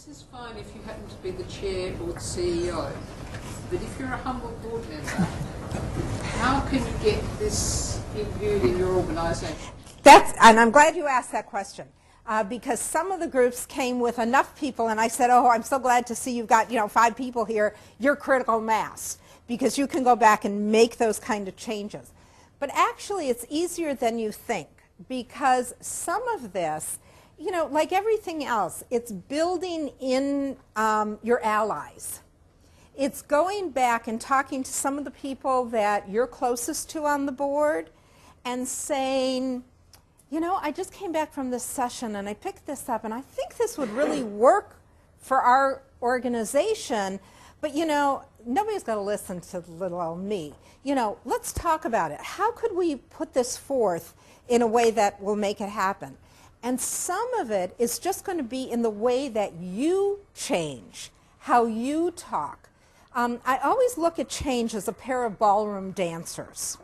This is fine if you happen to be the chair or the CEO, but if you're a humble board member, how can you get this imbued in your organisation? And I'm glad you asked that question. Because some of the groups came with enough people, and I said, oh, I'm so glad to see you've got 5 people here. You're critical mass, because you can go back and make those kind of changes. But actually, it's easier than you think, because some of this, like everything else, it's building in your allies. It's going back and talking to some of the people that you're closest to on the board and saying, I just came back from this session and I picked this up and I think this would really work for our organization, but nobody's going to listen to little old me. Let's talk about it. How could we put this forth in a way that will make it happen? And some of it is just going to be in the way that you change, how you talk. I always look at change as a pair of ballroom dancers.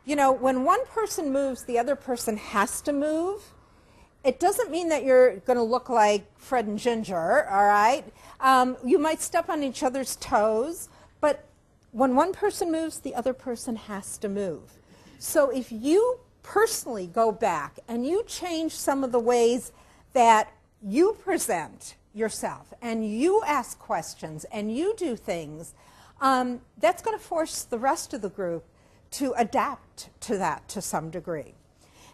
When one person moves, the other person has to move. It doesn't mean that you're going to look like Fred and Ginger, all right? You might step on each other's toes, but when one person moves, the other person has to move. So if you personally go back and you change some of the ways that you present yourself and you ask questions and you do things, that's going to force the rest of the group to adapt to that to some degree.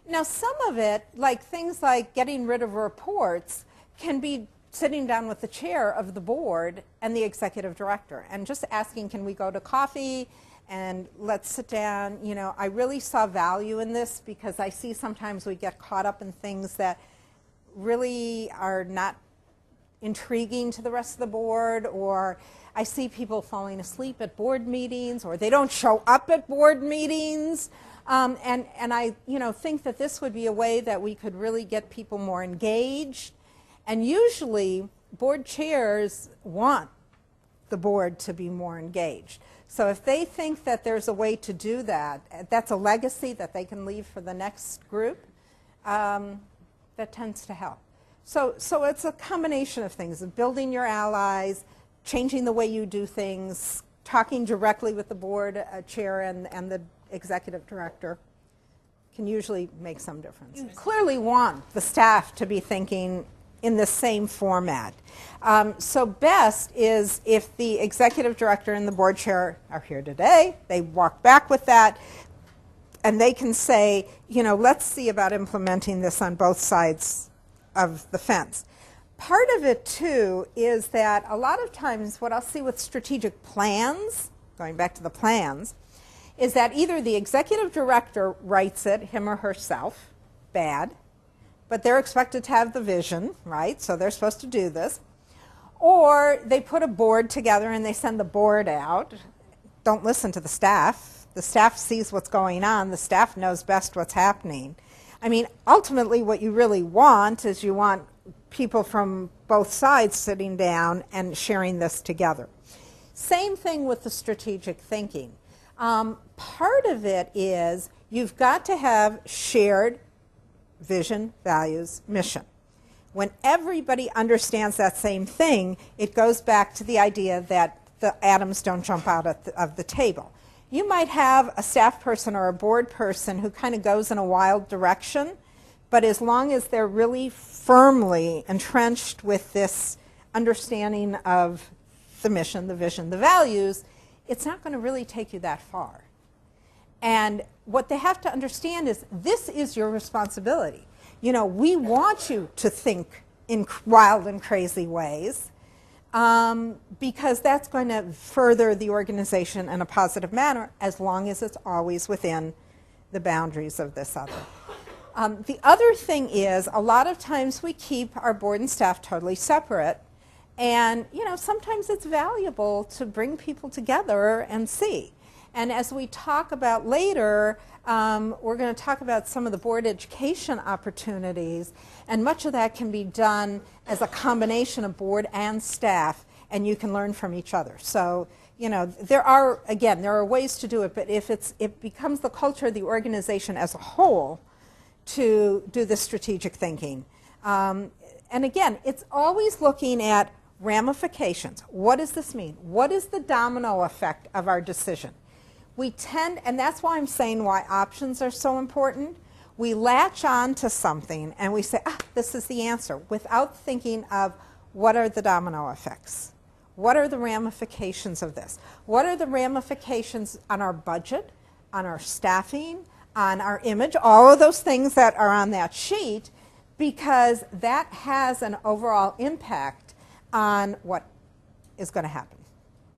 Now, some of it, like things like getting rid of reports, can be sitting down with the chair of the board and the executive director and just asking, can we go to coffee and let's sit down. I really saw value in this because I see sometimes we get caught up in things that really are not intriguing to the rest of the board, or I see people falling asleep at board meetings, or they don't show up at board meetings. And I think that this would be a way that we could really get people more engaged. And usually, board chairs want the board to be more engaged. So if they think that there's a way to do that, that's a legacy that they can leave for the next group, that tends to help. So it's a combination of things, of building your allies, changing the way you do things, talking directly with the board chair and the executive director can usually make some difference. You clearly want the staff to be thinking in the same format. So best is if the executive director and the board chair are here today, they walk back with that, and they can say, let's see about implementing this on both sides of the fence. Part of it, too, is that a lot of times what I'll see with strategic plans, going back to the plans, is that either the executive director writes it, him or herself, bad, but they're expected to have the vision, right? So they're supposed to do this. Or they put a board together and they send the board out. Don't listen to the staff. The staff sees what's going on. The staff knows best what's happening. I mean, ultimately what you really want is you want people from both sides sitting down and sharing this together. Same thing with the strategic thinking. Part of it is you've got to have shared vision, values, mission. When everybody understands that same thing, it goes back to the idea that the atoms don't jump out of the table. You might have a staff person or a board person who kind of goes in a wild direction, but as long as they're really firmly entrenched with this understanding of the mission, the vision, the values, it's not going to really take you that far. And what they have to understand is this is your responsibility. We want you to think in wild and crazy ways because that's going to further the organization in a positive manner as long as it's always within the boundaries of this other. The other thing is a lot of times we keep our board and staff totally separate, and sometimes it's valuable to bring people together and see. And as we talk about later, we're going to talk about some of the board education opportunities, and much of that can be done as a combination of board and staff, and you can learn from each other. So, there are ways to do it, but if it becomes the culture of the organization as a whole to do the strategic thinking. And again, it's always looking at Ramifications. What does this mean? What is the domino effect of our decision? We tend, and that's why I'm saying why options are so important. We latch on to something and we say, this is the answer, without thinking of what are the domino effects? What are the ramifications of this? What are the ramifications on our budget, on our staffing, on our image, all of those things that are on that sheet, because that has an overall impact on what is going to happen.